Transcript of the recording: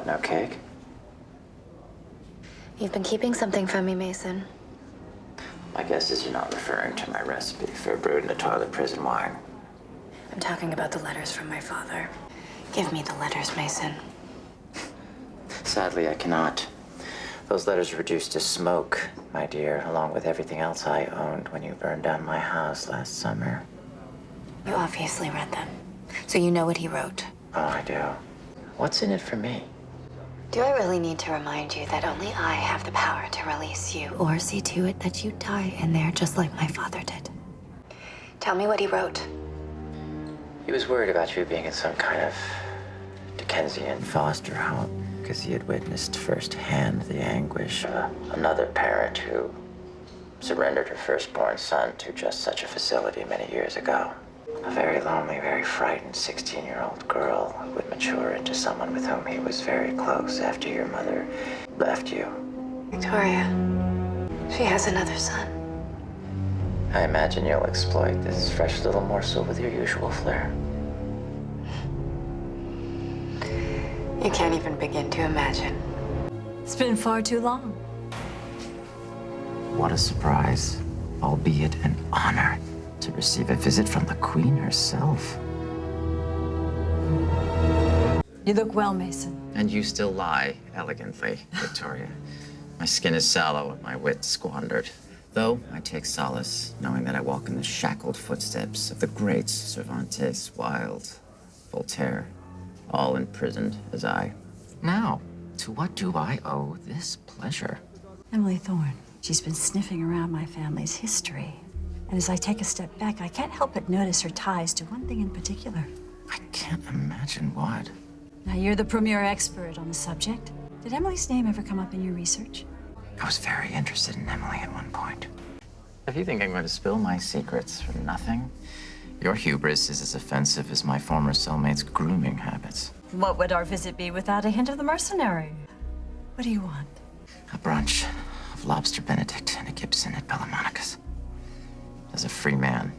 What, no cake? You've been keeping something from me, Mason. My guess is you're not referring to my recipe for brewed in the toilet prison wine. I'm talking about the letters from my father. Give me the letters, Mason. Sadly, I cannot. Those letters were reduced to smoke, my dear, along with everything else I owned when you burned down my house last summer. You obviously read them, so you know what he wrote. Oh, I do. What's in it for me? Do I really need to remind you that only I have the power to release you or see to it that you die in there just like my father did? Tell me what he wrote. He was worried about you being in some kind of Dickensian foster home because he had witnessed firsthand the anguish of another parent who surrendered her firstborn son to just such a facility many years ago. A very lonely, very frightened 16-year-old girl who would mature into someone with whom he was very close after your mother left you. Victoria, she has another son. I imagine you'll exploit this fresh little morsel with your usual flair. You can't even begin to imagine. It's been far too long. What a surprise, albeit an honor, to receive a visit from the Queen herself. You look well, Mason. And you still lie elegantly, Victoria. My skin is sallow and my wit squandered. Though I take solace knowing that I walk in the shackled footsteps of the greats Cervantes, Wilde, Voltaire, all imprisoned as I. Now, to what do I owe this pleasure? Emily Thorne. She's been sniffing around my family's history. And as I take a step back, I can't help but notice her ties to one thing in particular. I can't imagine what. Now, you're the premier expert on the subject. Did Emily's name ever come up in your research? I was very interested in Emily at one point. If you think I'm going to spill my secrets for nothing, your hubris is as offensive as my former cellmate's grooming habits. What would our visit be without a hint of the mercenary? What do you want? A brunch of lobster Benedict and a Gibson at Bellamonica's. As a free man,